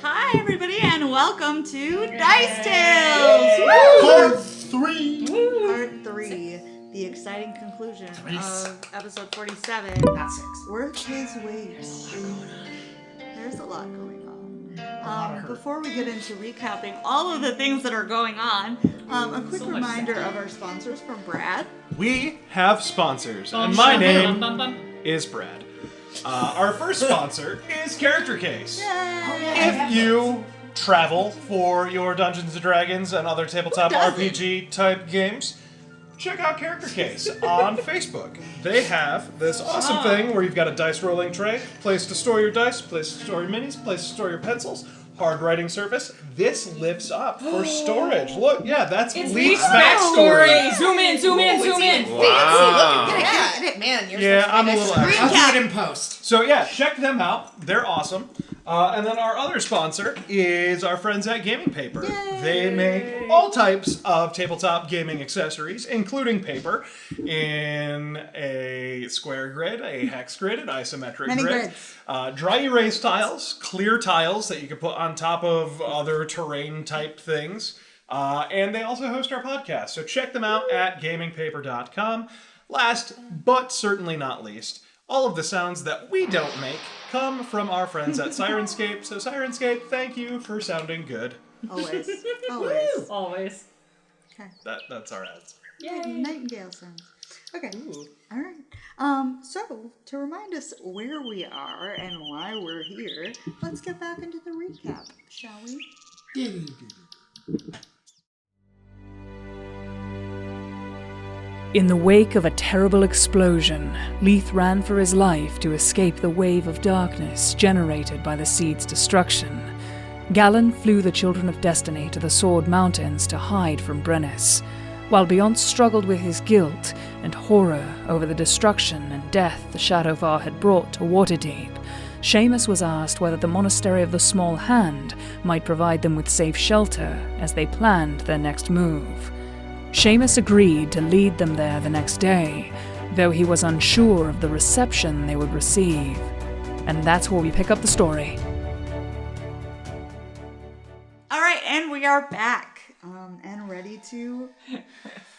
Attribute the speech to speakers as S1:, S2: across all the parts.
S1: Hi, everybody, and welcome to Dice Tales!
S2: Part 3!
S1: Part 3, the exciting conclusion of episode 47.
S2: Not 6.
S1: Worth his weight. There's a lot going on.
S2: lot of
S1: Before we get into recapping all of the things that are going on, a quick reminder of our sponsors from Brad.
S3: We have sponsors, and my name is Brad. Our first sponsor is Character Case. If you travel for your Dungeons & Dragons and other tabletop RPG type games, check out Character Case on Facebook. They have this awesome thing where you've got a dice rolling tray, place to store your dice, place to store your minis, place to store your pencils, hard writing surface. This lifts up for storage. Look, yeah, that's Leaf's backstory.
S4: Zoom in.
S3: Wow.
S2: Get it, man.
S3: Yeah, I'm a little extra.
S2: I'll do it in post.
S3: So yeah, check them out. They're awesome. And then our other sponsor is our friends at Gaming Paper. Yay. They make all types of tabletop gaming accessories, including paper, in a square grid, a hex grid, an isometric grid, dry erase tiles, clear tiles that you can put on top of other terrain type things. And they also host our podcast. So check them out at gamingpaper.com. Last, but certainly not least, all of the sounds that we don't make come from our friends at Sirenscape. So Sirenscape, thank you for sounding good.
S1: Always.
S4: Always.
S1: Okay.
S3: That's our ads.
S1: Yay. Nightingale sounds. Okay.
S4: Ooh.
S1: All right. So, to remind us where we are and why we're here, let's get back into the recap, shall we?
S5: In the wake of a terrible explosion, Leith ran for his life to escape the wave of darkness generated by the seed's destruction. Galen flew the Children of Destiny to the Sword Mountains to hide from Brennus, while Beyond struggled with his guilt and horror over the destruction and death the Shadowfar had brought to Waterdeep. Seamus was asked whether the Monastery of the Small Hand might provide them with safe shelter as they planned their next move. Seamus agreed to lead them there the next day, though he was unsure of the reception they would receive. And that's where we pick up the story.
S1: All right, and we are back and ready to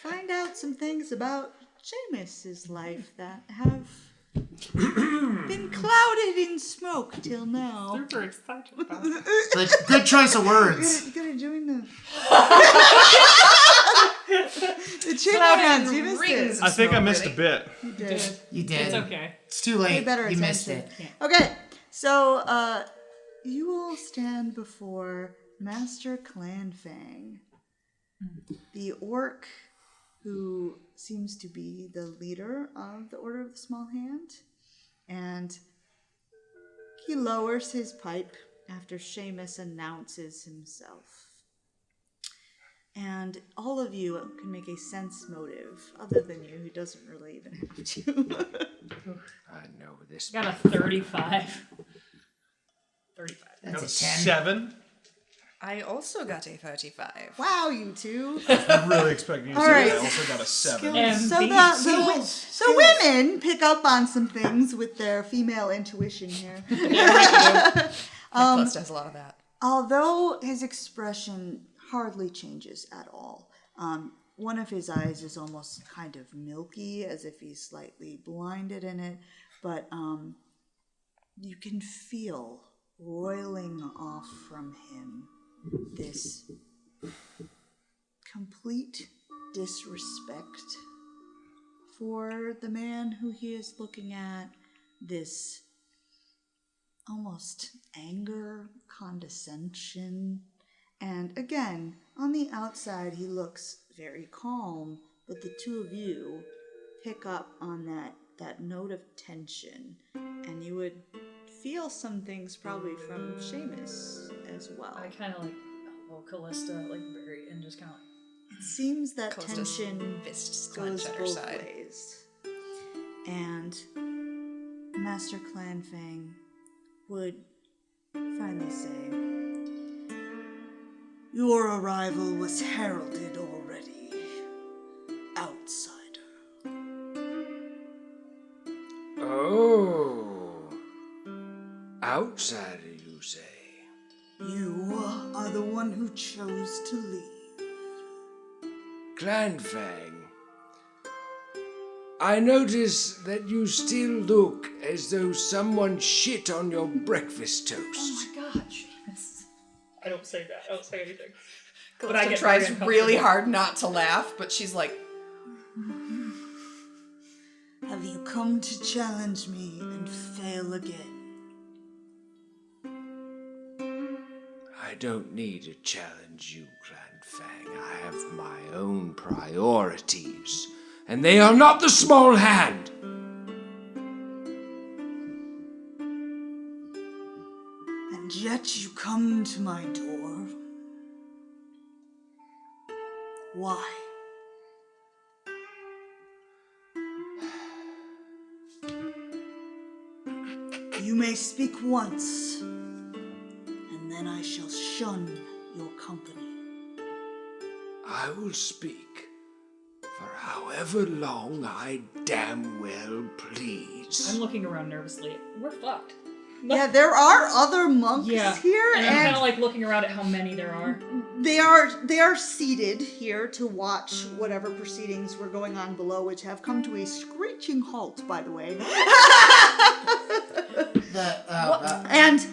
S1: find out some things about Seamus's life that have been clouded in smoke till now.
S4: Super excited about it.
S2: Good choice of words.
S1: Good at doing the chin
S4: Clouded
S1: hands. You missed
S4: rings.
S1: it.
S3: I think I missed a bit.
S1: You did.
S2: You did.
S4: It's okay.
S2: It's too
S1: Pay
S2: late.
S1: better
S2: You
S1: attention.
S2: missed it.
S1: Okay, so you will stand before Master Clanfang, the orc who seems to be the leader of the Order of the Small Hand, and he lowers his pipe after Seamus announces himself. And all of you can make a sense motive, other than you, who doesn't really even have to.
S2: I know this.
S4: Got a 35. 35.
S2: That's
S3: Got
S2: a
S3: a
S2: 10.
S3: 7.
S6: I also got a 35.
S1: Wow, you two.
S3: I'm really expecting you to
S1: All
S3: say
S1: right.
S3: that I also got a 7.
S1: So women pick up on some things with their female intuition here.
S6: Plus does a lot of that.
S1: Although his expression hardly changes at all. One of his eyes is almost kind of milky, as if he's slightly blinded in it, but you can feel roiling off from him this complete disrespect for the man who he is looking at, this almost anger, condescension, and again, on the outside he looks very calm, but the two of you pick up on that note of tension, and you would feel some things probably from Seamus as well.
S4: I kind of Callista, very, and just kind of
S1: It seems that
S6: Callista's
S1: tension
S6: fists
S1: goes
S6: clench at her
S1: both
S6: side.
S1: ways. And Master Clanfang would finally say, "Your arrival was heralded already, outsider."
S7: Oh. Outsider, you say?
S1: You are the one who chose to leave.
S7: Clanfang, I notice that you still look as though someone shit on your breakfast toast.
S4: Oh my god, Seamus. I don't say that. I don't say anything. But
S6: Callista tries really hard not to laugh, but she's like,
S1: Have you come to challenge me and fail again?
S7: I don't need to challenge you, Clanfang. I have my own priorities, and they are not the small hand.
S1: And yet you come to my door. Why? You may speak once, and then I shall shun your company.
S7: I will speak for however long I damn well please.
S4: I'm looking around nervously. We're fucked.
S1: Yeah, there are other monks
S4: Yeah.
S1: here,
S4: And I'm kind of like looking around at how many there are.
S1: they are seated here to watch whatever proceedings were going on below, which have come to a screeching halt, by the way. And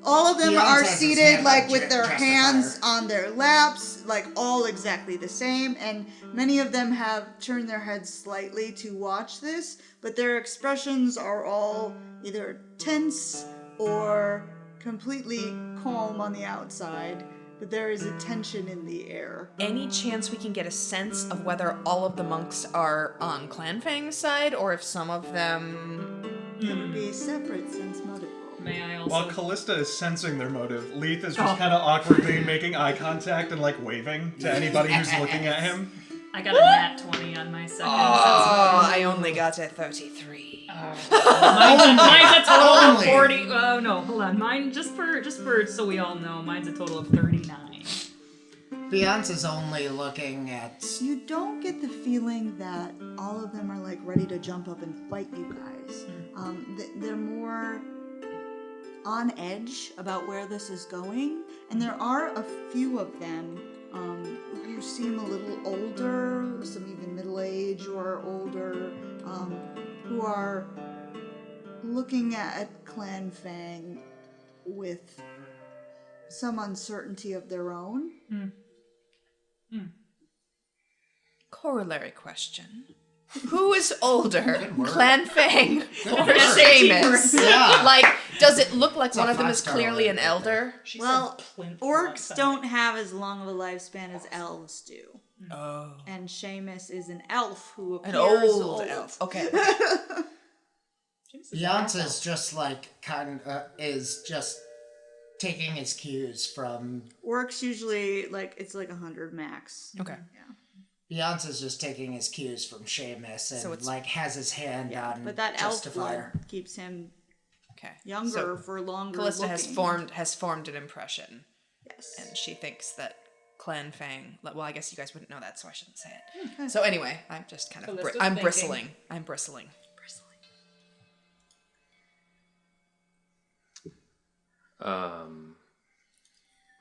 S1: all of them
S2: Beyonce
S1: are
S2: has his
S1: seated
S2: hand
S1: like
S2: on
S1: with their
S2: Justifier.
S1: hands on their laps, like all exactly the same, and many of them have turned their heads slightly to watch this, but their expressions are all either tense or completely calm on the outside, but there is a tension in the air.
S6: any chance we can get a sense of whether all of the monks are on Clanfang's side, or if some of them...
S1: It would be a separate sense motive roll.
S4: May I also...
S3: While Callista is sensing their motive, Leith is just kind of awkwardly making eye contact and like waving to anybody who's looking at him.
S4: I got a nat 20 on my second.
S6: Oh, I only got a 33.
S4: Mine's a total of
S2: Only.
S4: 40. Oh no, hold on. Mine just for so we all know, mine's a total of 39.
S2: Beyonce's only looking at.
S1: You don't get the feeling that all of them are like ready to jump up and fight you guys. They're more on edge about where this is going, and there are a few of them who seem a little older, some even middle-aged or older, who are looking at Clanfang with some uncertainty of their own.
S6: Corollary question. Who is older, Clanfang or Seamus?
S2: Yeah.
S6: Like, does it look like one
S2: a
S6: of them is
S2: 5-star
S6: clearly an
S2: already.
S6: elder?
S1: Well,
S4: Plinth
S1: orcs
S4: last
S1: don't
S4: time.
S1: have as long of a lifespan as elves do.
S6: Oh.
S1: And Seamus is an elf who appears
S6: An old elf. Okay.
S2: Beyonce's just like is just taking his cues from.
S1: Orcs usually it's like 100 max.
S6: Okay.
S2: Beyonce's just taking his cues from Seamus and
S6: So it's-
S2: like has his hand on
S1: But that elf
S2: Justifier.
S1: blood keeps him
S6: Okay.
S1: younger
S6: So
S1: for longer.
S6: Callista
S1: looking.
S6: has formed an impression,
S1: Yes.
S6: and she thinks that Clanfang. Well, I guess you guys wouldn't know that, so I shouldn't say it. So anyway, I'm just kind of
S4: Callista's
S6: I'm
S4: thinking.
S6: bristling. I'm bristling.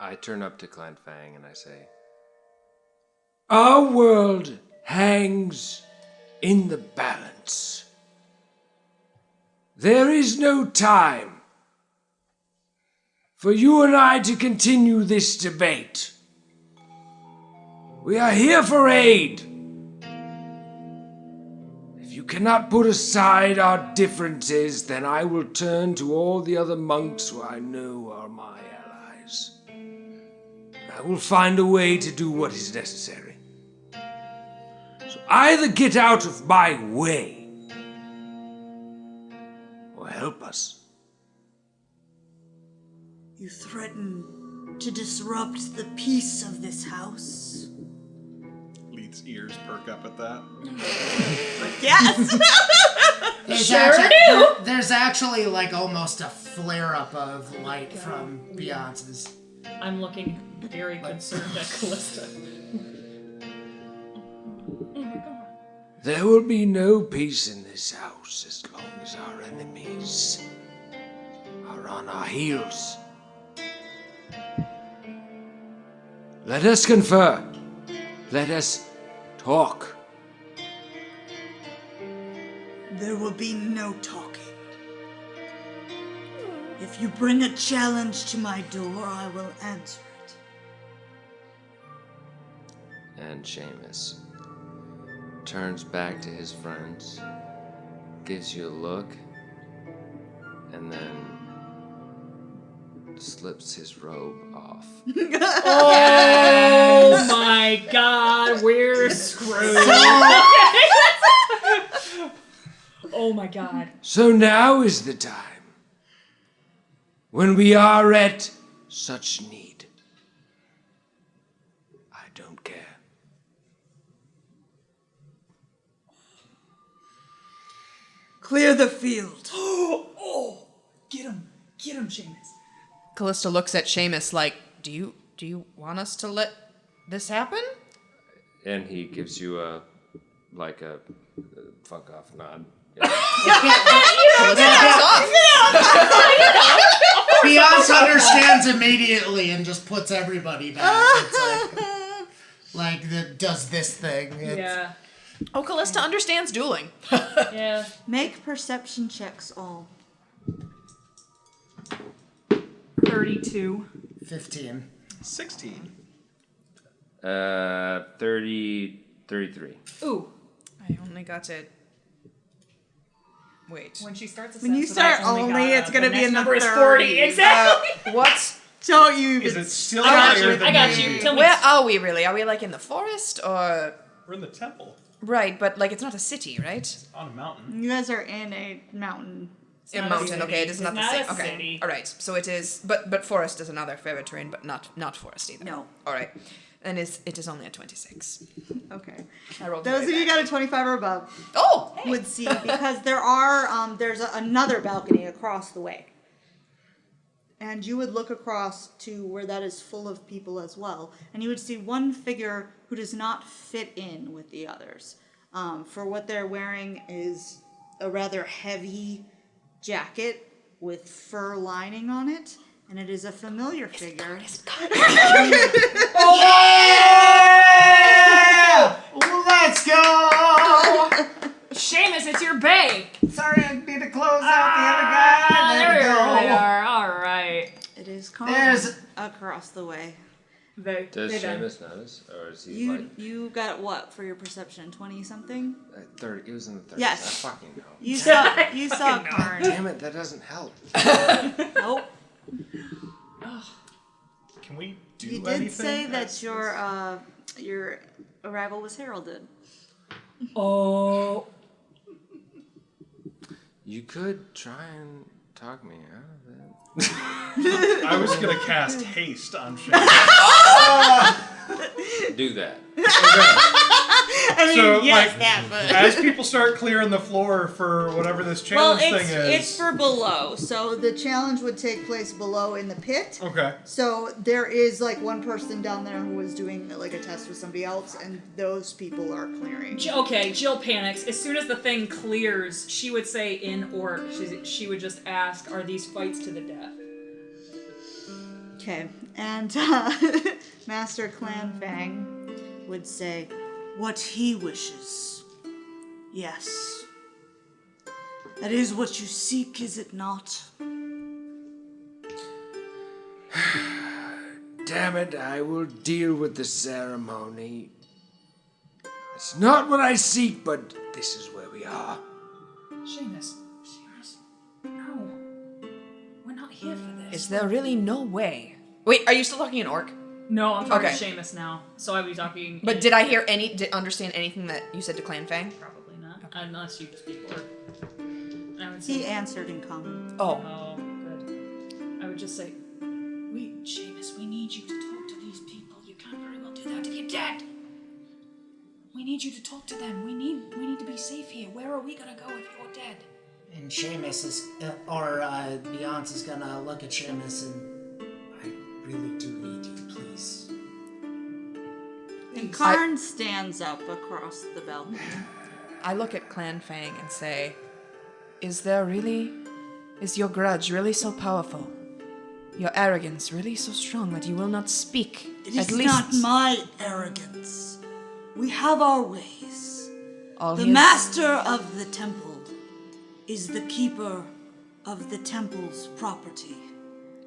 S7: I turn up to Clanfang and I say, our world hangs in the balance. There is no time for you and I to continue this debate. We are here for aid. If you cannot put aside our differences, then I will turn to all the other monks who I know are my allies. I will find a way to do what is necessary. So either get out of my way or help us.
S1: You threaten to disrupt the peace of this house.
S3: Leith's ears perk up at that.
S1: Yes.
S2: There's actually like almost a flare up of light from Beyonce's.
S4: I'm looking very concerned at Callista.
S7: There will be no peace in this house as long as our enemies are on our heels. Let us confer. Let us talk.
S1: There will be no talking. If you bring a challenge to my door, I will answer it.
S7: And Seamus turns back to his friends, gives you a look, and then slips his robe off.
S4: Oh my god, we're screwed. Oh my god.
S7: So now is the time when we are at such need. I don't care.
S1: Clear the field.
S4: Oh, get him, Seamus.
S6: Callista looks at Seamus like, do you want us to let this happen?
S7: And he gives you a fuck off nod.
S6: Callista backs off.
S2: Beyonce understands immediately and just puts everybody back. It's does this thing.
S4: Yeah.
S6: Oh, Callista understands dueling.
S4: Yeah.
S1: Make perception checks all.
S4: 32.
S2: 15.
S3: 16.
S7: 33.
S4: Ooh.
S6: I only got it. Wait.
S4: When she starts a
S1: When you
S4: sentence,
S1: start
S4: I
S1: only,
S4: got
S1: it's gonna
S4: the
S1: be
S4: next
S1: in the
S4: number is
S1: 30s.
S4: 40. Exactly.
S6: What?
S1: Don't you
S3: Is
S1: even
S3: it still
S4: I got
S3: higher
S4: you.
S3: than
S4: I got
S3: maybe?
S4: you. Tell me.
S6: Where are we really? Are we like in the forest or?
S3: We're in the temple
S6: Right, but like it's not a city, right?
S3: on a mountain.
S1: You guys are in a mountain.
S6: A
S4: not a
S6: mountain.
S4: city.
S6: Okay, it is
S4: It's
S6: not the
S4: not
S6: same.
S4: a
S6: Okay,
S4: city.
S6: all right. So it is, but forest is another favorite terrain, but not forest either.
S1: No.
S6: All right, and it is only a 26.
S1: Okay.
S6: I rolled.
S1: Those of
S6: very
S1: you
S6: bad.
S1: got a 25 or above
S6: Oh, hey.
S1: would see because there's another balcony across the way. And you would look across to where that is full of people as well. And you would see one figure who does not fit in with the others. For what they're wearing is a rather heavy jacket with fur lining on it. And it is a familiar figure.
S2: Yeah! Let's go!
S4: Seamus, it's your bae.
S2: Sorry, I need to close out the other guy. There we
S4: There we
S2: go.
S4: are. All right.
S1: It is Carmen
S2: There's-
S1: across the way.
S7: Does
S4: They done.
S7: Seamus notice, or is he
S1: You got what for your perception? 20 something?
S7: 30? It was in the 30s.
S1: Yes.
S7: I fucking know.
S1: You saw Karn.
S7: Damn it, that doesn't help.
S1: Nope.
S3: Can we do
S1: You
S3: anything?
S1: did say that
S3: as-
S1: your arrival was heralded.
S4: Oh.
S7: You could try and talk me out of it.
S3: I was gonna cast haste on Shane.
S7: Do that.
S1: I mean,
S3: So,
S1: yes,
S3: like,
S1: that, but
S3: As people start clearing the floor for whatever this challenge thing is.
S1: it's for below. So the challenge would take place below in the pit.
S3: Okay.
S1: So there is like one person down there who was doing like a test with somebody else, and those people are clearing.
S4: Okay, Jill panics. As soon as the thing clears, she would say in orc. She would just ask, "Are these fights to the death?"
S1: Okay, and Master Clanfang would say, "What he wishes. Yes. That is what you seek, is it not?"
S7: Damn it, I will deal with the ceremony. It's not what I seek, but this is where we are.
S4: Seamus, no, we're not here for this.
S6: Is there really no way? Wait, are you still talking in orc?
S4: No, I'm talking
S6: Okay.
S4: to Seamus now. So I was talking.
S6: But did I hear understand anything that you said to Clan Fang?
S4: Probably not, unless you speak orc. I would
S1: He
S4: say.
S1: answered in common.
S6: Oh,
S4: Oh, good. I would just say, wait, Seamus, we need you to talk to these people. You can't very well do that if you're dead. We need you to talk to them. We need to be safe here. Where are we gonna go if you're dead?
S2: And Seamus is, Beyonce is gonna look at Seamus and I really do need you, please.
S1: And Karn stands up across the balcony.
S6: I look at Clan Fang and say, is your grudge really so powerful? your arrogance really so strong that you will not speak?
S1: It is
S6: At least
S1: not my arrogance. We have our ways.
S6: all
S1: The
S6: his...
S1: master of the temple is the keeper of the temple's property.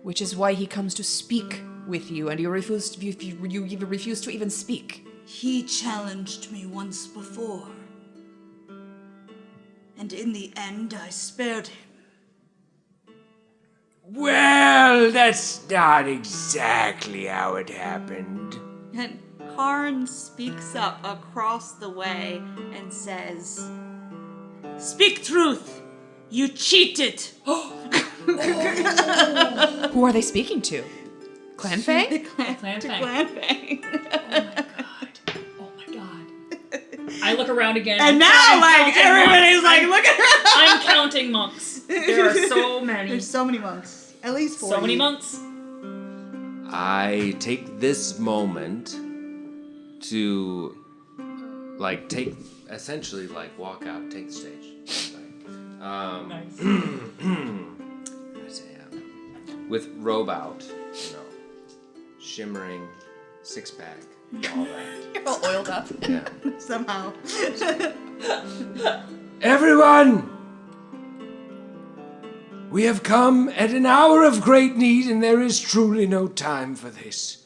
S6: Which is why he comes to speak with you, and you refuse to even speak.
S1: He challenged me once before. And in the end, I spared him.
S7: Well, that's not exactly how it happened.
S1: And Karn speaks up across the way and says, "Speak truth! You cheated!"
S6: Who are they speaking to? Clanfang?
S4: Clanfang.
S1: Clanfang.
S4: Oh my god. I look around again.
S1: And now,
S4: I'm
S1: like,
S4: counting
S1: everybody's
S4: monks.
S1: like, look at her!
S4: I'm counting monks. There are so many.
S1: There's so many monks. At least 40.
S4: So many monks.
S7: I take this moment to, like, essentially, walk out, take the stage.
S4: Nice.
S7: With robe out, shimmering, six-pack, all that.
S6: You're all oiled up.
S7: Yeah.
S1: Somehow.
S7: Everyone! We have come at an hour of great need, and there is truly no time for this.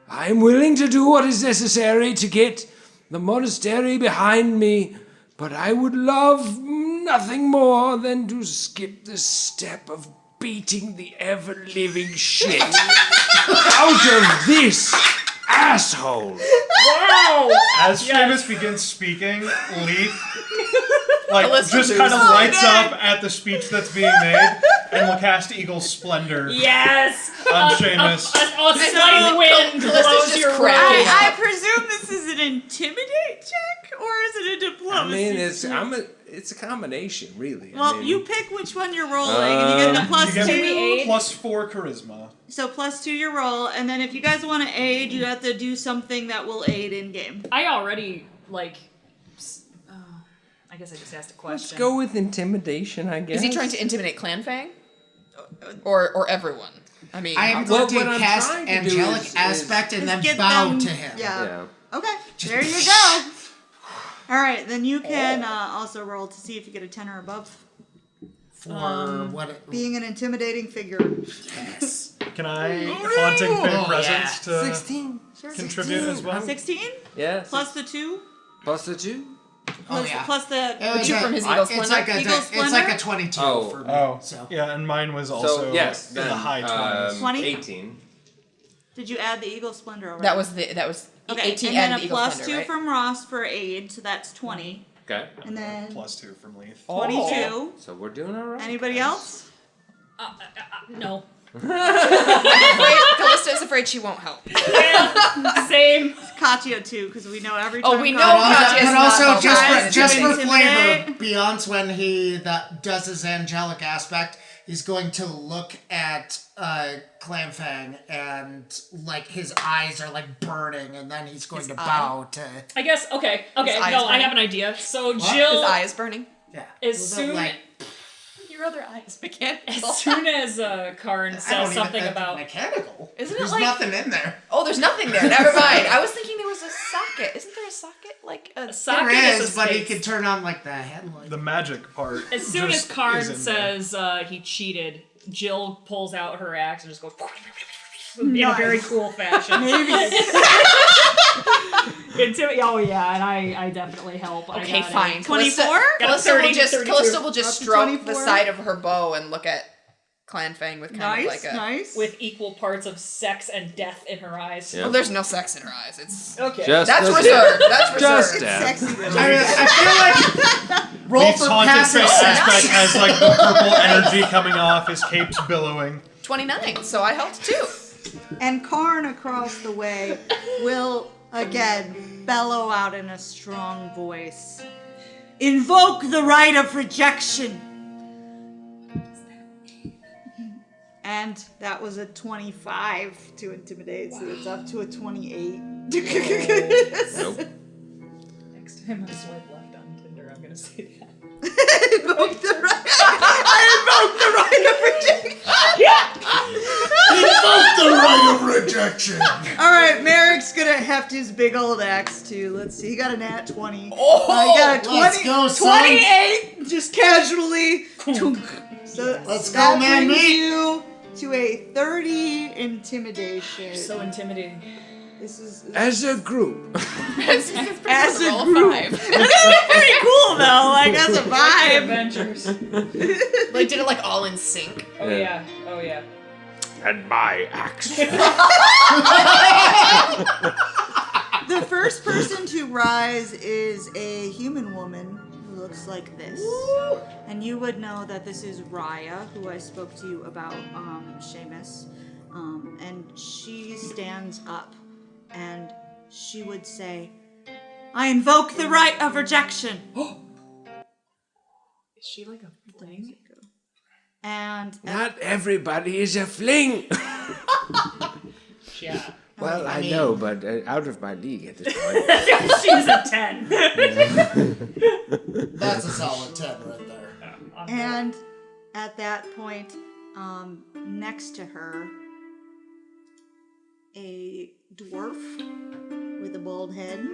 S7: I am willing to do what is necessary to get the monastery behind me, but I would love nothing more than to skip the step of beating the ever-living shit out of this asshole.
S4: Wow!
S3: As Seamus begins speaking, Leaf
S6: Alyssa
S3: just kind of
S6: loses.
S3: lights up at the speech that's being made and will cast Eagle Splendor
S4: Yes!
S3: on Seamus.
S4: A slight wind
S6: Callista's
S4: blows
S6: just
S4: your
S6: cracking
S4: robe.
S1: I presume this is an intimidate check, or is it a
S7: I
S1: diplomacy?
S7: mean, it's a combination, really.
S1: Well, you pick which one you're rolling, and you get a plus
S3: You get
S1: 2.
S4: aid?
S3: +4 charisma.
S1: So plus 2 your roll, and then if you guys want to aid, you have to do something that will aid in game.
S4: I already, I guess I just asked a question.
S7: Let's go with intimidation, I guess.
S6: Is he trying to intimidate Clanfang? Or everyone? I mean,
S2: I am
S7: Well,
S2: going to
S7: what I'm
S2: cast
S7: trying to do
S2: Angelic
S7: is
S2: Aspect and then
S1: Get
S2: bow
S1: them-
S2: to him.
S1: Yeah. Okay, there you go. All right, then you can also roll to see if you get a 10 or above.
S2: For what?
S1: Being an intimidating figure.
S2: Yes.
S3: Can I haunting Fey
S2: Oh,
S3: presence to
S7: 16.
S3: contribute as well?
S1: 16
S7: Yeah.
S1: plus the 2
S7: Plus the 2?
S1: plus, plus the.
S2: It
S6: two
S2: was
S6: from his
S2: a-
S6: Eagle
S2: it's
S6: Splendor?
S2: like a
S1: Eagle
S2: it's like
S1: Splendor?
S2: a 22
S7: Oh.
S2: for me.
S3: Oh,
S2: So
S3: yeah, and mine was also
S7: So, yes.
S3: in the
S7: then,
S3: high 20s.
S1: 20?
S7: 18.
S1: Did you add the Eagle Splendor over?
S6: that was
S1: okay,
S6: 18
S1: and then
S6: and
S1: a
S6: the Eagle
S1: plus
S6: Splendor,
S1: 2
S6: right?
S1: from Ross for aid, so that's 20.
S7: Okay.
S1: And then
S3: +2 from Leaf.
S1: 22.
S7: So we're doing all right.
S1: Anybody else?
S4: No.
S6: Callista is afraid she won't help.
S4: Same.
S1: Katya too, because we know every time.
S6: Oh, we know
S1: Katya-
S6: Katya is
S2: but
S6: not
S2: also
S6: helping.
S2: just for
S1: Intimidate.
S2: flavor, Beyonce when he does his angelic aspect, he's going to look at Clamfang and like his eyes are like burning, and then he's going to bow to.
S4: I guess, okay.
S6: eyes
S4: No, I
S6: burning?
S4: have an idea. So
S6: His
S4: Jill,
S6: eye is burning.
S2: Yeah.
S4: as
S2: Well,
S4: soon
S2: like,
S6: Your other eyes. Mechanical.
S4: as soon as Karn
S2: I don't
S4: says
S2: even
S4: something
S2: think
S4: about
S2: mechanical.
S6: Isn't it
S2: There's
S6: like-
S2: nothing in there.
S6: Oh, there's nothing there. Never mind. I was thinking there was a socket. Isn't there a socket? Like a
S4: socket
S2: There
S4: is
S2: is,
S4: a
S2: but he
S4: space.
S2: can turn on like the headlight.
S3: The magic part.
S4: As soon as
S3: just
S4: Karn
S3: is in there.
S4: says he cheated, Jill pulls out her axe and just goes in a very cool fashion. Oh yeah, and I definitely help. I
S6: Okay,
S4: got it.
S6: fine.
S1: 24?
S6: Callista
S4: 30,
S6: will just
S4: 32.
S6: Callista will just
S1: Up to
S6: stroke the
S1: 24.
S6: side of her bow and look at Clanfang with kind of
S1: Nice,
S6: like a.
S1: nice.
S4: With equal parts of sex and death in her eyes.
S7: Yeah.
S6: Well, there's no sex in her eyes. It's
S4: Okay.
S7: Just
S6: that's
S7: the
S6: reserved. That's reserved.
S7: Just
S1: Sexy though.
S2: I mean, I feel like roll
S3: Leaf's
S2: for
S3: haunted
S2: passive
S3: Fey
S2: sex.
S3: aspect has like the purple energy coming off, his cape's billowing.
S6: 29. So I helped too.
S1: And Karn across the way will again bellow out in a strong voice. Invoke the right of rejection. And that was a 25 to intimidate, so it's up to a 28.
S7: Nope.
S4: Next time I swipe left on Tinder, I'm gonna say that.
S1: Invoke the right. I invoke the right of rejection.
S2: protection.
S1: All right, Merrick's gonna heft his big old axe too. Let's see, he got a nat 20. He got a 20,
S2: let's go, son.
S1: 28, just casually. So
S2: Let's
S1: that
S2: go, man,
S1: brings
S2: meat.
S1: you to a 30 intimidation.
S4: So intimidating.
S1: This is
S7: As a group.
S6: As
S1: a
S6: roll
S1: group.
S6: 5.
S1: pretty cool though. Like as a
S4: The
S1: vibe.
S4: adventures.
S6: Like, did it like all in sync?
S4: Oh yeah. Oh yeah.
S7: And my axe.
S1: The first person to rise is a human woman who looks like this. And you would know that this is Raya, who I spoke to you about, Seamus. And she stands up and she would say, I invoke the right of rejection.
S4: Is she like a fling?
S1: And
S7: Not everybody is a fling.
S4: Yeah.
S7: Well, I know, but out of my league at this point.
S4: She's a 10.
S2: That's a solid 10 right there.
S1: And at that point, next to her, a dwarf with a bald head.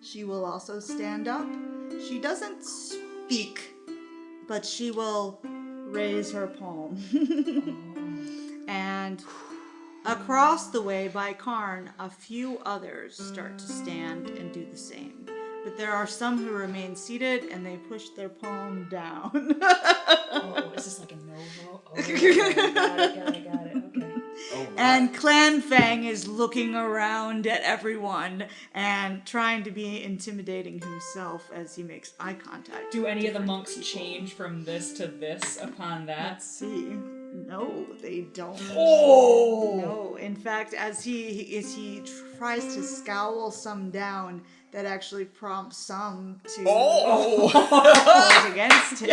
S1: She will also stand up. She doesn't speak, but she will raise her palm. And across the way by Karn, a few others start to stand and do the same. But there are some who remain seated and they push their palm down.
S4: Oh, is this like a no-vote? Oh, okay. Got it. Okay.
S1: And Clan Fang is looking around at everyone and trying to be intimidating himself as he makes eye contact.
S4: Do
S1: with
S4: any of the
S1: different
S4: monks
S1: people.
S4: change from this to this upon that?
S1: Let's see. No, they don't.
S4: Oh!
S1: No, in fact, as he tries to scowl some down, that actually prompts some to vote against him.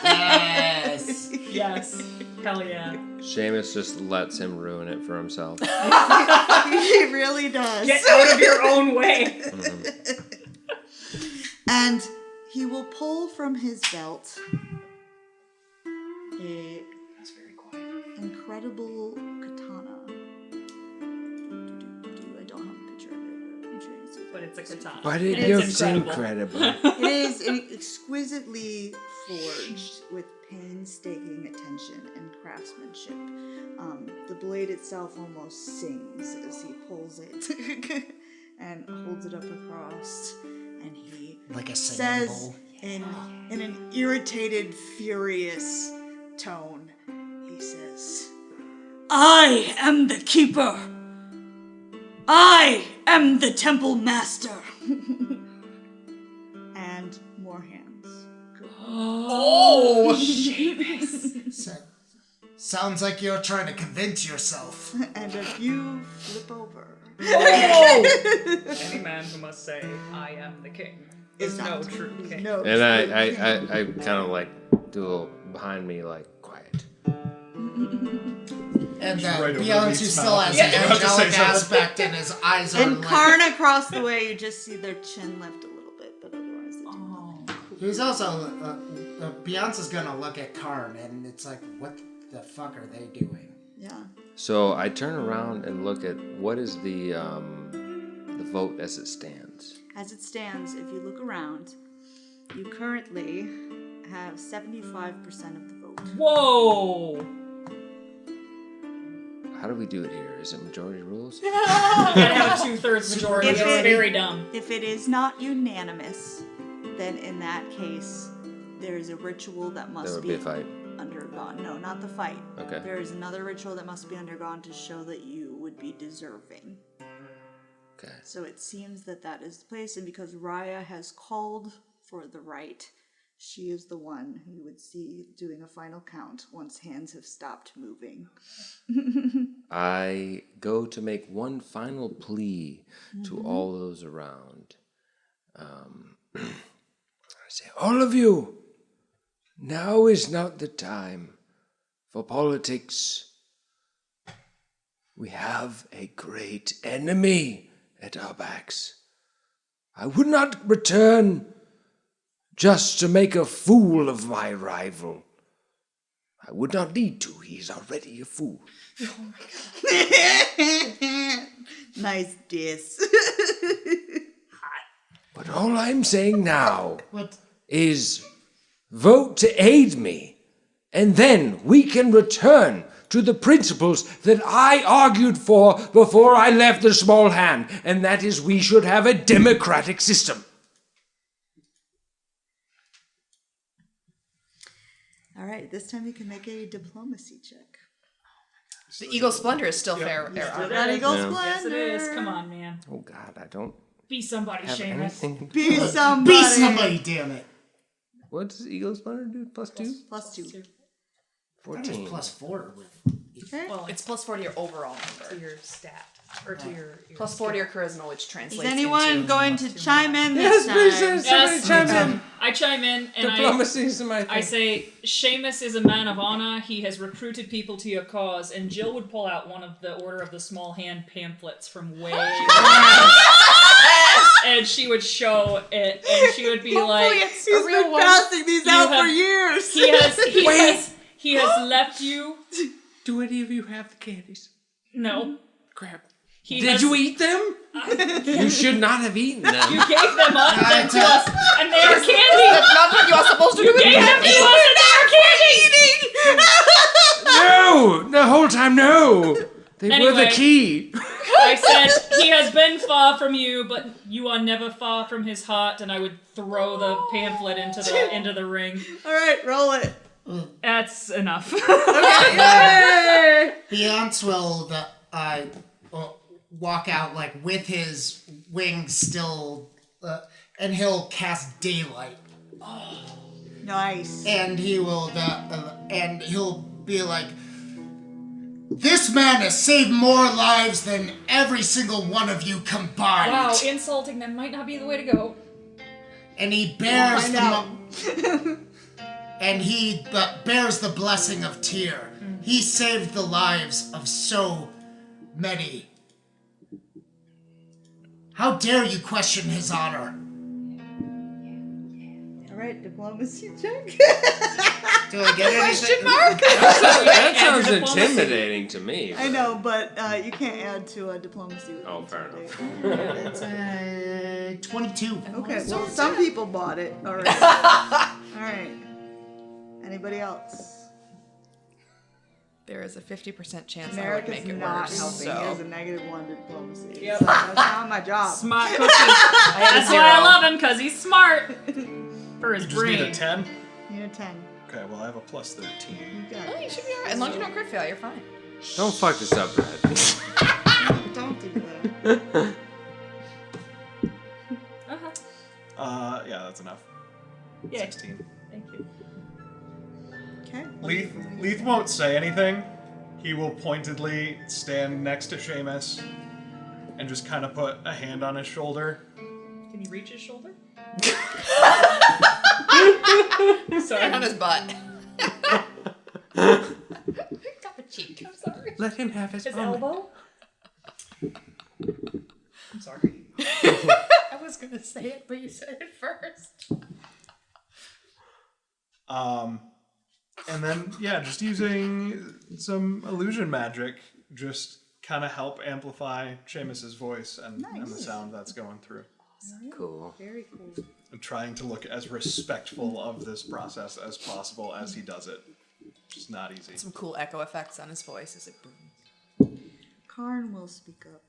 S2: Yes.
S4: Yes. Hell yeah.
S8: Seamus just lets him ruin it for himself.
S1: He really does.
S4: Get out of your own way.
S1: And he will pull from his belt a
S4: That's very quiet.
S1: incredible katana. I don't have a picture of it, but I'm sure you can see
S4: But it's a katana.
S7: But
S4: And
S7: it
S4: it's
S7: looks incredible.
S1: it is exquisitely forged with painstaking attention and craftsmanship. The blade itself almost sings as he pulls it and holds it up across, and he
S2: Like a singing
S1: says
S2: bowl.
S1: in an irritated, furious tone, he says, I am the keeper. I am the temple master. And more hands.
S2: Oh! Sounds like you're trying to convince yourself.
S1: And a few flip over.
S4: Any man who must say, I am the king, is no true king.
S1: No.
S8: And I kind of like do a little behind me, like, quiet.
S2: And
S3: right over
S2: Beyonce
S3: Reed's
S2: still
S3: mouth.
S2: has
S3: Yeah.
S2: an
S3: I was about to say
S2: angelic
S3: something.
S2: aspect, and his eyes are
S1: And
S2: like.
S1: Karn across the way, you just see their chin lift a little bit, but otherwise they do nothing.
S2: He's also. Beyonce's gonna look at Karn, and it's like, what the fuck are they doing?
S1: Yeah.
S8: So I turn around and look at what is the vote as it stands.
S1: As it stands, if you look around, you currently have 75% of the vote.
S4: Whoa!
S8: How do we do it here? Is it majority rules?
S4: You gotta have a 2/3 majority.
S1: If
S4: It's
S1: it-
S4: very dumb.
S1: If it is not unanimous, then in that case, there is a ritual that
S8: There
S1: must
S8: would
S1: be
S8: be a fight.
S1: undergone. No, not the fight.
S8: Okay.
S1: There is another ritual that must be undergone to show that you would be deserving.
S8: Okay.
S1: So it seems that that is the place, and because Raya has called for the right, she is the one who would see doing a final count once hands have stopped moving.
S8: I go to make one final plea to all those around.
S7: I say, all of you, now is not the time for politics. We have a great enemy at our backs. I would not return just to make a fool of my rival. I would not need to. He is already a fool.
S1: Nice diss.
S7: But all I'm saying now
S2: What?
S7: is vote to aid me, and then we can return to the principles that I argued for before I left the small hand, and that is we should have a democratic system.
S1: All right, this time you can make a diplomacy check.
S6: The Eagle Splendor is still fair.
S1: Got Eagle
S8: Yeah.
S1: Splendor.
S4: Yes, it is. Come on, man.
S7: Oh God, I don't
S4: Be somebody,
S7: have
S4: Seamus.
S7: anything.
S1: Be somebody.
S2: Be somebody, damn it.
S7: What does Eagle Splendor do? +2?
S1: +2.
S7: 14.
S2: +4 with.
S1: Okay.
S4: Well,
S6: It's +4 to your overall number.
S4: to your stat. Or to your
S6: +4 to your charisma, which
S1: Is
S6: translates
S1: anyone
S6: into...
S1: going to chime in
S7: Yes,
S1: this
S7: please,
S1: time?
S4: Yes.
S7: chime in.
S4: I chime in and
S7: Diplomacy is my thing.
S4: I say, Seamus is a man of honor. He has recruited people to your cause. And Jill would pull out one of the Order of the Small Hand pamphlets from way and she would show it, and she would be like,
S6: it's
S1: He's
S6: a real
S1: been
S6: one.
S1: passing these out for
S4: have-
S1: years.
S4: he has left you.
S7: Do any of you have the candies?
S4: No.
S7: Crap.
S4: He
S7: Did
S4: has-
S7: you eat them? You should not have eaten them.
S4: You gave them to us, and they are candy.
S6: That's not what you are supposed to do.
S4: You gave them to us, and they are candy.
S7: No! The whole time, no! They were
S4: Anyway.
S7: the key.
S4: I said, he has been far from you, but you are never far from his heart, and I would throw the pamphlet into the ring.
S1: All right, roll it.
S4: That's enough.
S2: Beyonce will walk out like with his wings still, and he'll cast daylight,
S1: Nice.
S2: and he will and he'll be like, "This man has saved more lives than every single one of you combined."
S4: Wow, insulting them might not be the way to go.
S2: And he bears
S1: Find
S2: the
S1: out.
S2: and he bears the blessing of Tyr. He saved the lives of so many. How dare you question his honor?
S1: All right, diplomacy check.
S2: Do I get anything?
S7: That sounds
S4: diplomacy.
S7: intimidating to me.
S1: I know, but you can't add to a diplomacy. With
S7: Oh, fair enough.
S1: intimidate.
S2: It's a 22.
S1: Okay, well, some people bought it already. All right. Anybody else?
S6: There is a 50% chance
S1: America's
S6: I would make it
S1: not
S6: worse.
S1: helping. He
S6: So.
S1: has a -1 diplomacy.
S4: Yep.
S1: So that's not my job.
S4: Smart cookie.
S6: I had a
S4: That's why I
S6: 0.
S4: love him, because he's smart. For his
S3: You just need
S4: brain.
S3: a 10?
S1: You need a 10.
S3: Okay, well, I have a +13.
S1: You got
S6: Oh,
S1: it.
S6: you should be alright. As long as you don't crit fail, you're fine.
S7: Don't fuck this up, Brad.
S1: Don't do that.
S3: Yeah, that's enough.
S4: Yay.
S3: 16.
S4: Thank you.
S1: Okay.
S3: Leith won't say anything. He will pointedly stand next to Seamus and just kind of put a hand on his shoulder.
S4: Can you reach his shoulder?
S6: And on his butt. Got the cheek. I'm sorry.
S7: Let him have his moment.
S4: elbow? I'm sorry.
S6: I was gonna say it, but you said it first.
S3: And then, yeah, just using some illusion magic, just kind of help amplify Seamus's voice and the sound that's going through.
S7: Cool.
S1: Very cool.
S3: And trying to look as respectful of this process as possible as he does it. Just not easy.
S6: Some cool echo effects on his voice. It's like boom.
S1: Karn will speak up.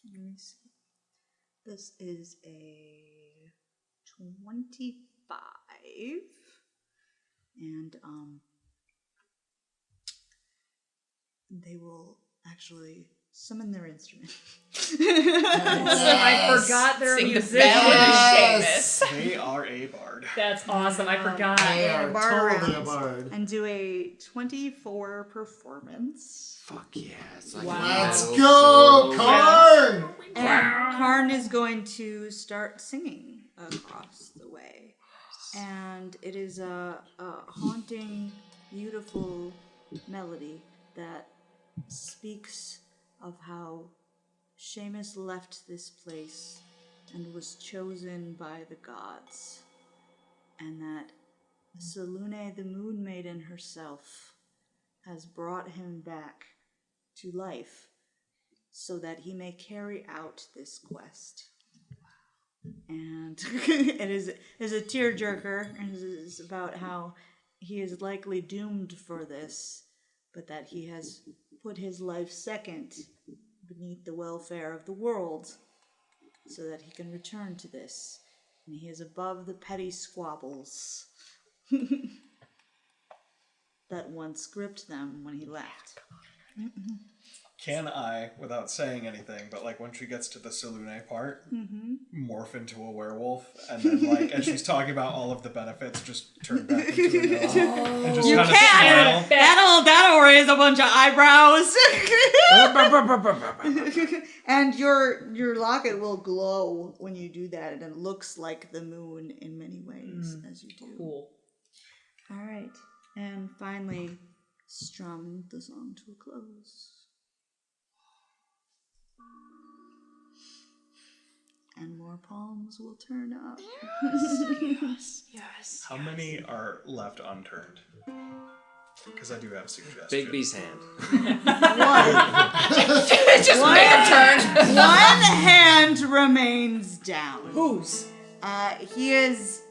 S1: Let me see. This is a 25. And they will actually summon their instrument.
S4: I forgot they're
S6: Sing the
S4: musicians.
S6: bell Seamus.
S3: They are a bard.
S4: That's awesome. I forgot.
S2: They
S1: Yeah,
S2: are
S1: bar
S2: totally a
S1: rounds.
S2: bard.
S1: And do a 24 performance.
S7: Fuck yeah. It's like
S4: Wow.
S7: a
S2: Let's
S7: metal
S2: go,
S7: solo.
S2: Karn!
S1: And Karn is going to start singing across the way. And it is a haunting, beautiful melody that speaks of how Seamus left this place and was chosen by the gods, and that Selune, the Moon Maiden herself, has brought him back to life so that he may carry out this quest. And it is a tearjerker, and it is about how he is likely doomed for this, but that he has put his life second beneath the welfare of the world so that he can return to this. And he is above the petty squabbles that once gripped them when he left.
S3: Can I, without saying anything, but like when she gets to the Selune part, morph into a werewolf, and then like as she's talking about all of the benefits, just turn back into a gnome and just
S1: You
S3: kind of
S1: can!
S3: smile.
S1: That'll raise a bunch of eyebrows. And your locket will glow when you do that, and it looks like the moon in many ways as you do.
S4: Cool.
S1: All right, and finally, strum the song to a close. And more palms will turn up.
S6: Yes.
S3: How many are left unturned? Because I do have suggestions.
S8: Bigby's hand.
S6: Just make him turn.
S1: One hand remains down.
S4: Whose?
S1: He is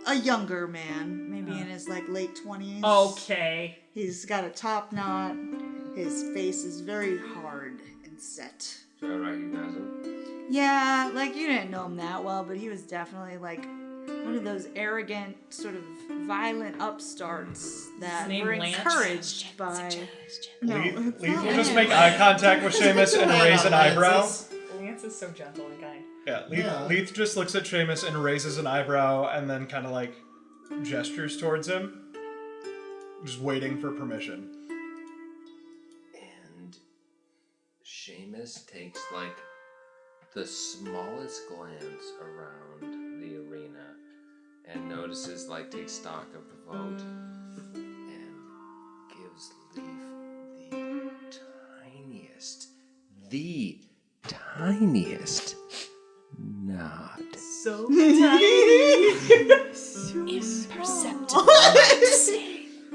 S1: a younger man, maybe in his like late 20s.
S4: Okay.
S1: He's got a top knot. His face is very hard and set.
S8: Do I recognize him?
S1: Yeah, like you didn't know him that well, but he was definitely like one of those arrogant, sort of violent upstarts that
S4: name
S1: were
S4: Lance?
S1: encouraged by. No,
S3: Leith
S1: it's
S3: will
S1: not
S3: just
S1: Lance.
S3: make eye contact with Seamus and raise an eyebrow.
S4: Lance is so gentle and kind.
S3: Yeah, Leith just looks at Seamus and raises an eyebrow and then kind of like gestures towards him, just waiting for permission.
S8: And Seamus takes like the smallest glance around the arena and notices, like, takes stock of the vote and gives Leaf the tiniest nod.
S4: So tiny.
S6: Imperceptible.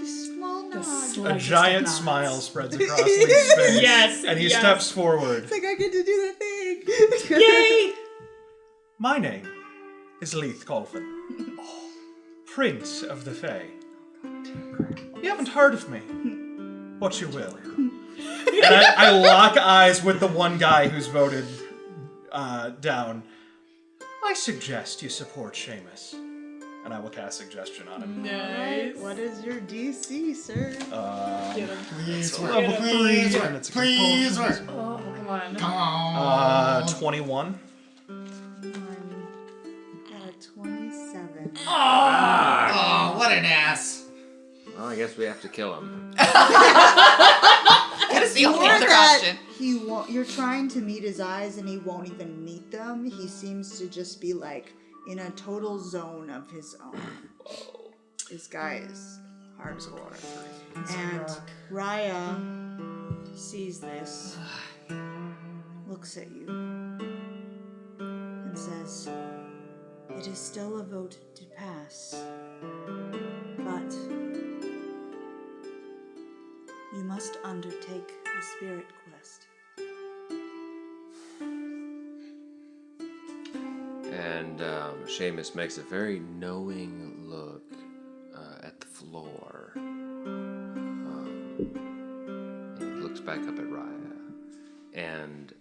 S1: Small nod.
S3: A giant smile spreads across Leith's face.
S4: Yes,
S3: And he
S4: yes.
S3: steps forward.
S1: It's like I get to do the thing.
S4: Yay!
S3: My name is Leith Colvin, Prince of the Fae. You haven't heard of me, but you will. And I lock eyes with the one guy who's voted down. I suggest you support Seamus. And I will cast suggestion on him.
S4: Nice.
S1: What is your DC, sir?
S4: Get him.
S2: Please
S3: Level
S2: work.
S3: 3,
S2: Please
S3: and
S2: work.
S3: it's a
S2: Please work.
S4: Oh, come on.
S2: Come on.
S3: 21.
S1: Got a 27.
S2: Oh, what an ass.
S8: Well, I guess we have to kill him.
S6: That is the only
S1: Or
S6: other
S1: that
S6: option.
S1: he won't. You're trying to meet his eyes, and he won't even meet them. He seems to just be like in a total zone of his own. This guy is hardcore. And Raya sees this, looks at you, and says, "It is still a vote to pass, but you must undertake the spirit quest."
S8: And Seamus makes a very knowing look at the floor. He looks back up at Raya. And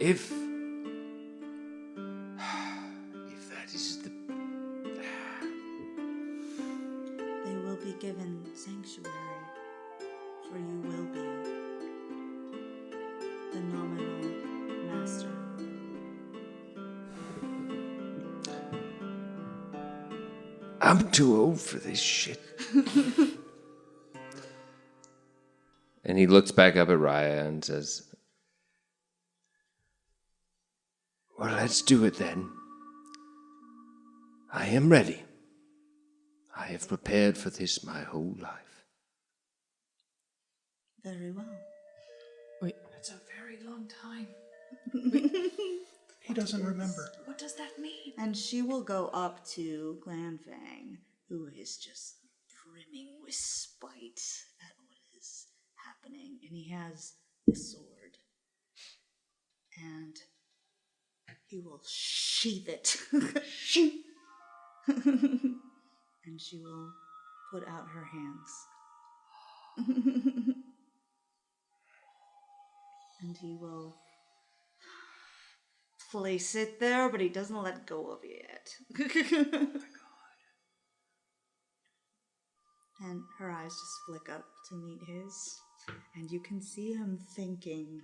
S8: if that is the...
S1: They will be given sanctuary, for you will be the nominal master.
S7: I'm too old for this shit.
S8: And he looks back up at Raya and says,
S7: Well, let's do it then. I am ready. I have prepared for this my whole life.
S1: Very well.
S4: That's a very long time.
S3: He doesn't remember.
S4: What does that mean?
S1: And she will go up to Clanfang, who is just brimming with spite at what is happening. And he has this sword. And he will sheath it. And she will put out her hands. And he will place it there, but he doesn't let go of it yet. Oh my god. And her eyes just flick up to meet his, and you can see him thinking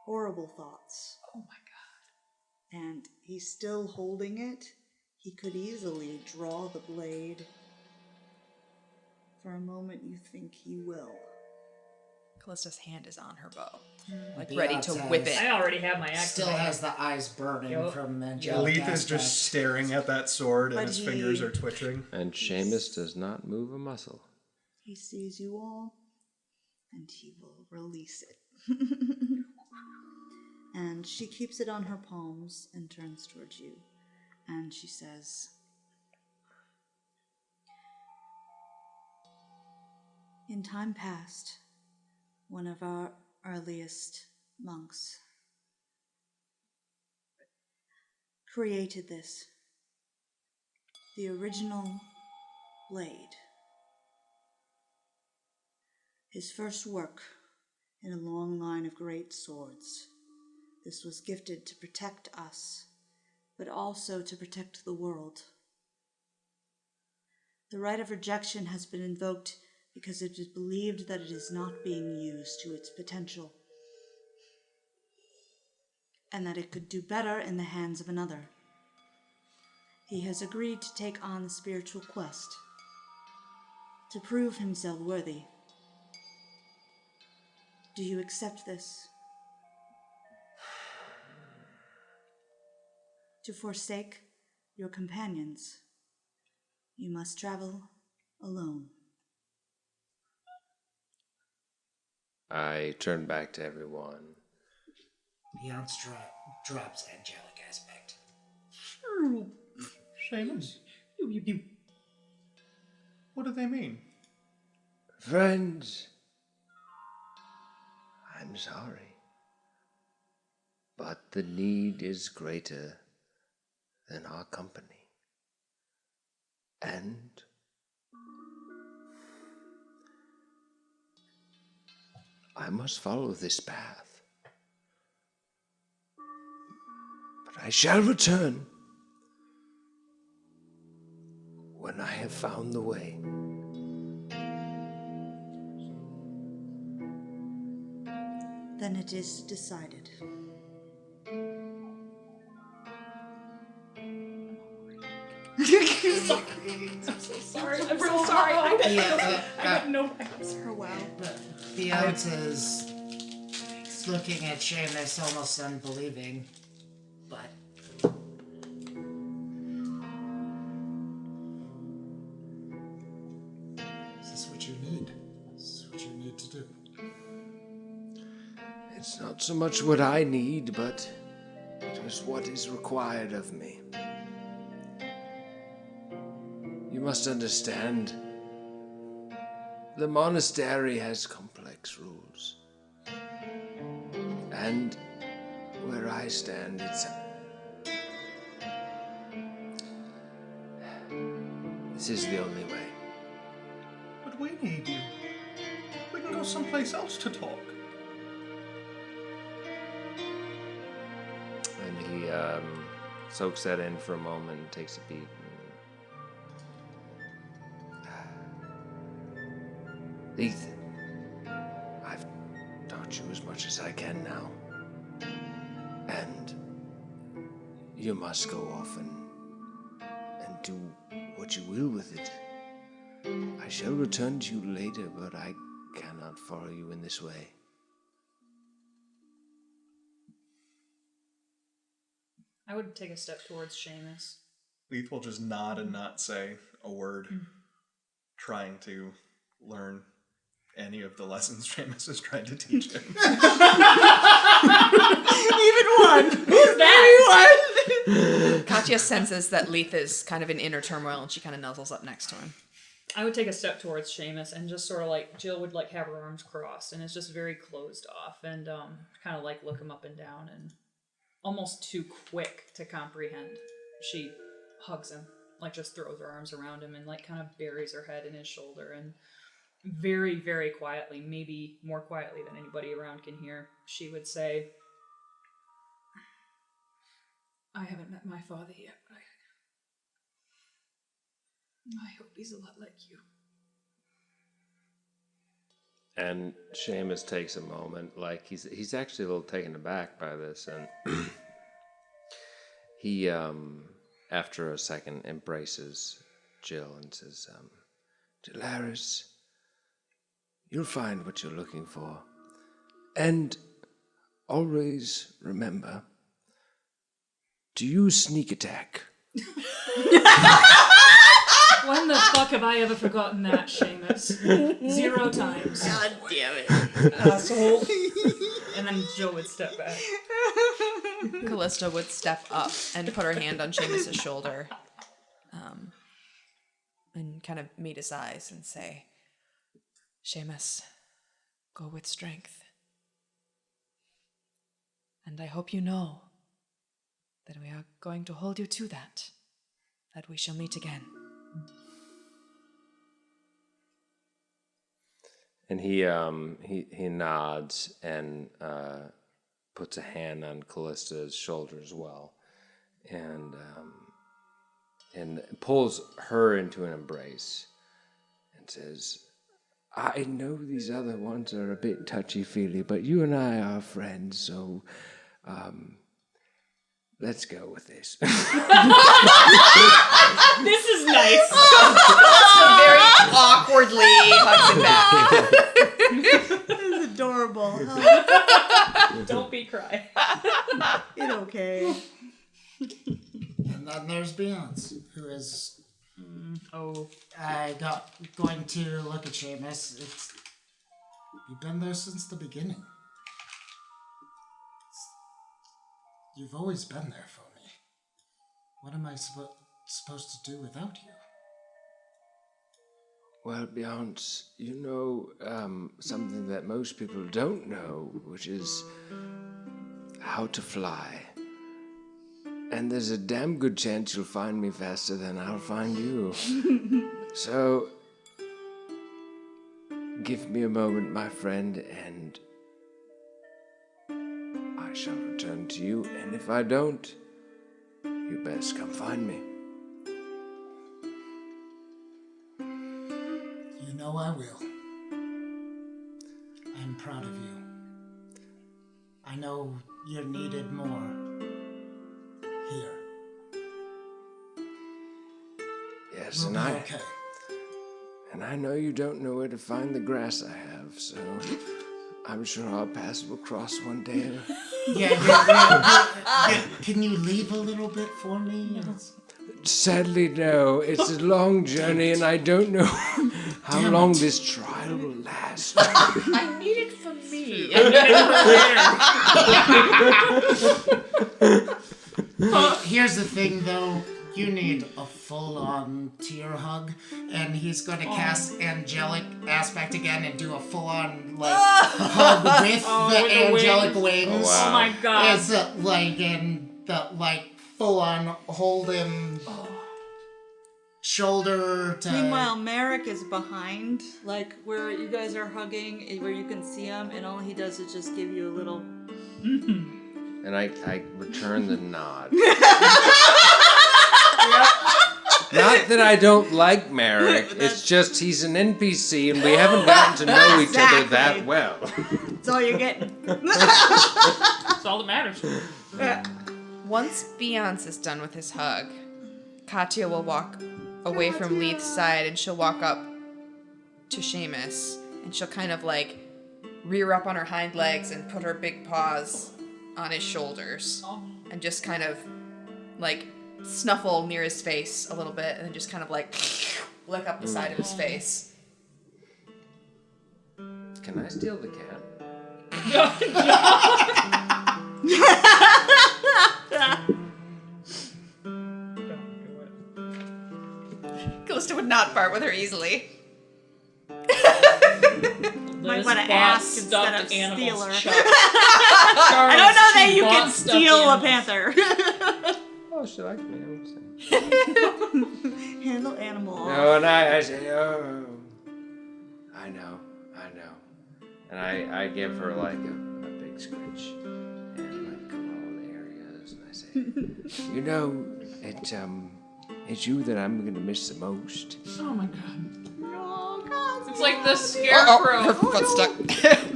S1: horrible thoughts.
S4: Oh my god.
S1: And he's still holding it. He could easily draw the blade. For a moment, you think he will.
S6: Callista's hand is on her bow, like
S2: Beyonce
S6: ready to whip it.
S4: I already have my axe.
S2: Still has the eyes burning
S4: Yup.
S2: from angelic
S3: Leith is
S2: aspect.
S3: just staring at that sword, and
S1: But
S3: his
S1: he-
S3: fingers are twitching.
S8: And Seamus does not move a muscle.
S1: He sees you all, and he will release it. And she keeps it on her palms and turns towards you. And she says, "In time past, one of our earliest monks created this, the original blade. His first work in a long line of great swords. This was gifted to protect us, but also to protect the world. The right of rejection has been invoked because it is believed that it is not being used to its potential, and that it could do better in the hands of another. He has agreed to take on the spiritual quest, to prove himself worthy. Do you accept this? To forsake your companions, you must travel alone."
S8: I turn back to everyone.
S2: Beyonce drops angelic aspect.
S3: Seamus, what do they mean?
S7: Friends, I'm sorry, but the need is greater than our company. And I must follow this path. But I shall return when I have found the way.
S1: Then it is decided.
S4: Sorry, I'm so sorry. I have no ideas.
S1: Oh, wow.
S2: Beyonce's looking at Seamus almost unbelieving, but is this what you need? This is what you need to do.
S7: It's not so much what I need, but just what is required of me. You must understand, the monastery has complex rules. And where I stand, this is the only way.
S3: But we need you. We can go someplace else to talk.
S8: And he soaks that in for a moment and takes a beat.
S7: Ethan, I've taught you as much as I can now. And you must go off and do what you will with it. I shall return to you later, but I cannot follow you in this way.
S4: I would take a step towards Seamus.
S3: Leith will just nod and not say a word, trying to learn any of the lessons Seamus is trying to teach him.
S1: Even one. Who's that?
S6: Katya senses that Leith is kind of in inner turmoil, and she kind of nuzzles up next to him.
S4: I would take a step towards Seamus and just sort of like, Jill would like have her arms crossed and it's just very closed off and kind of like look him up and down and almost too quick to comprehend. She hugs him, like just throws her arms around him and like kind of buries her head in his shoulder and very, very quietly, maybe more quietly than anybody around can hear, she would say, I haven't met my father yet, but I hope he's a lot like you.
S8: And Seamus takes a moment, like he's actually a little taken aback by this, and he, after a second, embraces Jill and says, Jalaris, you'll find what you're looking for. And always remember to use sneak attack.
S4: When the fuck have I ever forgotten that, Seamus? 0 times.
S6: God damn it.
S4: Asshole. And then Jill would step back.
S6: Callista would step up and put her hand on Seamus' shoulder, and kind of meet his eyes and say, Seamus, go with strength. And I hope you know that we are going to hold you to that we shall meet again.
S8: And he nods and puts a hand on Callista's shoulder as well, and pulls her into an embrace, and says, "I know these other ones are a bit touchy-feely, but you and I are friends, so let's go with this."
S4: This is nice.
S6: Very awkwardly hugs it back.
S1: This is adorable. Oh,
S4: Don't be cry.
S1: it's okay.
S2: And then there's Beyonce, who is
S4: Oh.
S2: going to look at Seamus. You've been there since the beginning. You've always been there for me. What am I supposed to do without you?
S8: Well, Beyonce, you know something that most people don't know, which is how to fly. And there's a damn good chance you'll find me faster than I'll find you. So, give me a moment, my friend, and I shall return to you. And if I don't, you best come find me.
S2: You know I will. I'm proud of you. I know you're needed more here.
S8: Yes,
S2: We'll be okay.
S8: And I know you don't know where to find the grass I have, so I'm sure our paths will cross one day.
S2: Yeah. Can you leave a little bit for me?
S8: Sadly, no. It's a long journey, and I don't know how long this trial will last.
S6: I need it for me.
S2: Here's the thing, though. You need a full-on tear hug, and he's going to cast angelic aspect again and do a full-on hug with the angelic wings.
S8: Oh, wow.
S4: Oh my god.
S2: It's full-on hold him shoulder to.
S1: Meanwhile, Merrick is behind, like where you guys are hugging, where you can see him, and all he does is just give you a little.
S8: And I return the nod. Not that I don't like Merrick, it's just he's an NPC and we haven't gotten to know each other that well.
S1: That's all you're getting.
S4: That's all that matters.
S6: Once Beyonce is done with his hug, Katya will walk away from Leith's side and she'll walk up to Seamus and she'll kind of like rear up on her hind legs and put her big paws on his shoulders and just kind of like snuffle near his face a little bit and then just kind of like lick up the side of his face.
S8: Can I steal the cat?
S6: Callista would not part with her easily.
S1: Might want to ask instead of steal her.
S4: I
S1: I don't know that you can steal a panther.
S8: Oh, she likes me. I'm saying.
S1: Handle animal.
S8: No, and I say, oh, I know. And I give her like a big scritch and like cover all the areas, and I say, you know, it's you that I'm gonna miss the most.
S4: Oh my god.
S1: Oh, God.
S4: It's like the scarecrow.
S6: Her foot stuck.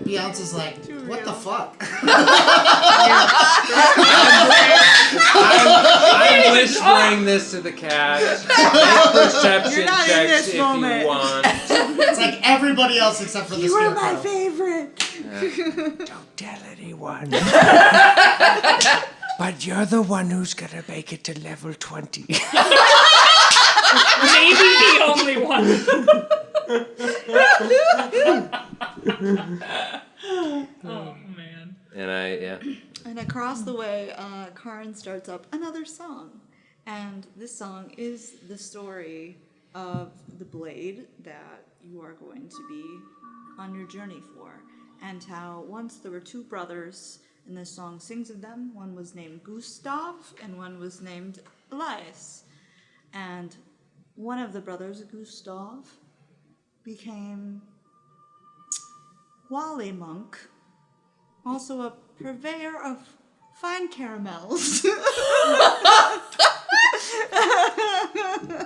S2: Beyonce's like, what the fuck?
S8: I'm whispering this to the cat. Make perception
S1: You're not in
S8: checks
S1: this
S8: if
S1: moment.
S8: you want.
S2: It's like everybody else except for the
S1: You were
S2: scarecrow.
S1: my favorite.
S7: Don't tell anyone. But you're the one who's gonna make it to level 20.
S4: Maybe the only one. Oh man.
S8: And
S1: And across the way, Karin starts up another song. And this song is the story of the blade that you are going to be on your journey for. And how once there were two brothers, and this song sings of them. One was named Gustav, and one was named Elias. And one of the brothers, Gustav, became Wally Monk, also a purveyor of fine caramels.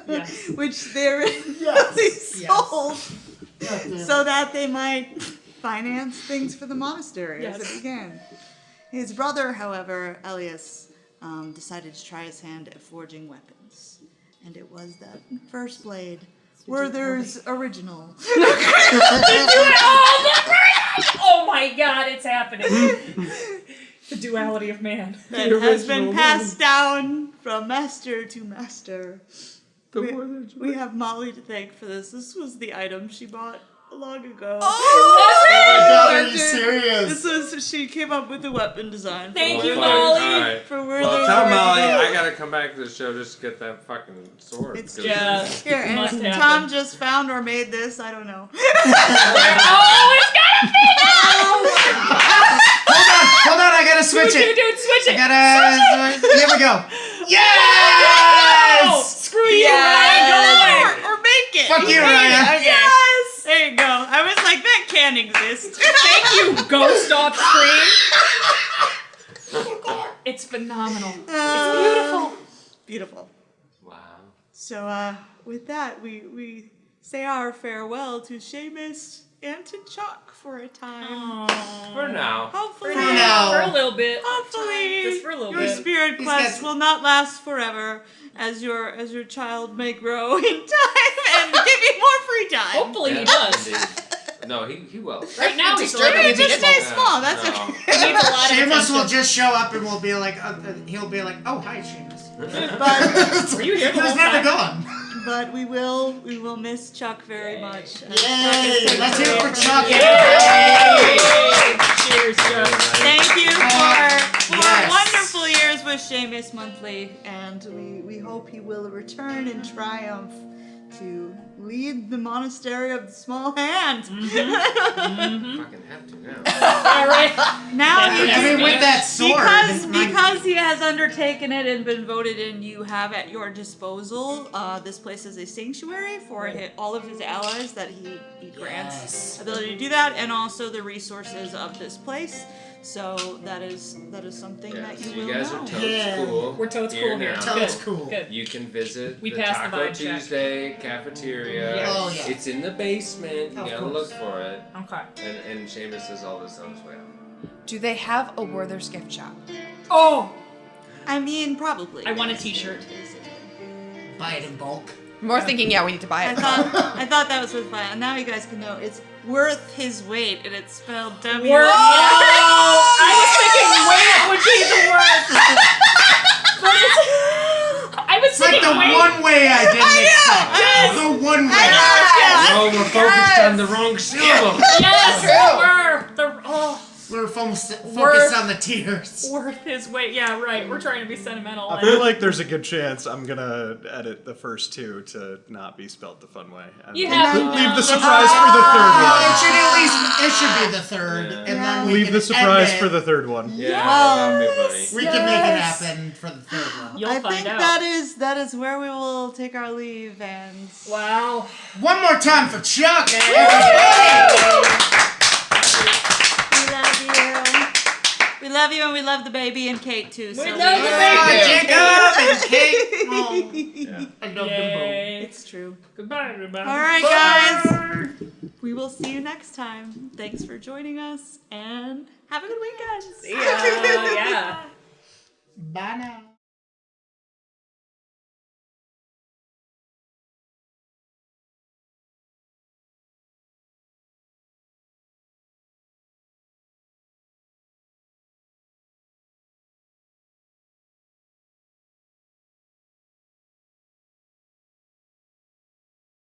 S4: Yes.
S1: Which they really sold so that they might finance things for the monastery as it began. His brother, however, Elias, decided to try his hand at forging weapons. And it was that first blade, Werther's original.
S4: Oh my god, it's happening. The duality of man.
S1: That has been passed down from master to master. We have Molly to thank for this. This was the item she bought long ago.
S2: Oh my god, are you serious?
S1: This was, she came up with the weapon design.
S4: Thank
S1: for
S4: you,
S1: Werther.
S4: Molly.
S8: Alright.
S1: For
S8: Well,
S1: Werther's
S8: tell Molly
S1: original.
S8: I gotta come back to the show just to get that fucking sword.
S1: It's
S8: because-
S4: Yeah.
S1: Here, and
S4: Must happen.
S1: Tom just found or made this. I don't know.
S4: Oh, it's gotta be
S2: Hold on, I gotta switch it.
S4: Dude, switch it.
S2: Here we go.
S4: Oh,
S2: Yes!
S4: screw you, Ryan.
S1: Or make it.
S2: Fuck you, Ryan.
S1: Okay. Yes. There you go. I was like, that can't exist.
S4: Thank you, Ghost off screen. It's phenomenal. It's beautiful.
S1: Beautiful.
S8: Wow.
S1: So, with that, we say our farewell to Seamus and to Chuck for a time.
S8: For now.
S1: Hopefully,
S2: For now.
S4: For a little bit.
S1: hopefully,
S4: Just for a little
S1: your
S4: bit.
S1: spirit
S2: He's
S1: quest
S2: got-
S1: will not last forever, as your child may grow in time and give you more free time.
S4: Hopefully he
S8: Yeah,
S4: does.
S8: indeed. No, he will.
S4: Right now he's
S6: Disturbing
S4: already
S6: if he
S1: Just
S6: didn't.
S1: stay small. That's
S8: no.
S1: okay.
S4: He needs a lot of
S2: Seamus will
S4: attention.
S2: just show up and we'll be like, he'll be like, oh, hi, Seamus.
S1: But
S4: Were you here the
S2: He was
S4: whole
S2: never
S4: time?
S2: gone.
S1: but we will miss Chuck very much.
S2: Yay! Let's hear it for Chuck.
S4: Yay! Cheers, Joe.
S1: Thank you for
S2: yes.
S1: wonderful years with Seamus Monthly, and we hope he will return in triumph to lead the monastery of the Small Hand.
S8: Fucking have to now.
S4: All right.
S1: Now
S4: Yeah,
S1: you
S4: yeah.
S2: I mean, with that sword.
S1: because he has undertaken it and been voted in, you have at your disposal this place as a sanctuary for all of his allies that he grants ability to do that, and also the resources of this place. So that is something
S8: Yeah,
S1: that
S8: so
S1: you
S8: you
S1: will
S8: guys
S1: know.
S8: are totes
S2: Yeah.
S8: cool.
S4: We're totes cool here.
S8: now.
S2: Totes
S4: Good.
S2: cool.
S4: Good.
S8: You can visit
S4: We
S8: the
S4: passed the
S8: Taco
S4: vibe check.
S8: Tuesday cafeteria.
S4: Yes.
S2: Oh, yeah.
S8: It's in the basement. You
S2: Of
S8: gotta
S2: course.
S8: look for it.
S4: Okay.
S8: And Seamus does all this on his way out.
S6: Do they have a Werther's gift shop?
S4: Oh,
S1: I mean, probably.
S4: I want a T-shirt.
S2: Buy it in bulk.
S6: More thinking, yeah, we need to buy
S1: I
S6: it.
S1: thought that was worth buying. And now you guys can know it's worth his weight, and it's spelled W.
S4: Worth. I was thinking weight would be the word. But I was
S2: It's like the one way I didn't expect. The one way.
S7: Oh, we're focused on the wrong syllable.
S4: Yes,
S2: We're focused on the tears.
S4: Worth his weight. Yeah, right. We're trying to be sentimental.
S3: I feel like there's a good chance I'm gonna edit the first two to not be spelled the fun way. And
S4: You have to
S3: leave
S4: know.
S3: the surprise for the third
S2: It should be the third, and then
S3: one.
S2: we
S3: Leave
S2: can
S3: the surprise
S2: end it.
S3: for the third one.
S7: Yeah, that'd be funny.
S2: We can make it happen for the third one.
S4: You'll
S1: I
S4: find
S1: think
S4: out.
S1: that is where we will take our leave and
S4: Wow.
S2: One more time for Chuck, everybody!
S1: we love you. We love you and we love the baby and Kate too. So
S4: We love the baby.
S2: Jacob and Kate. Oh, I love them both.
S4: Yay.
S1: It's true.
S4: Goodbye, everybody.
S1: All right, guys. We will see you next time. Thanks for joining us and have a good weekend.
S4: Yeah.
S2: Bye now.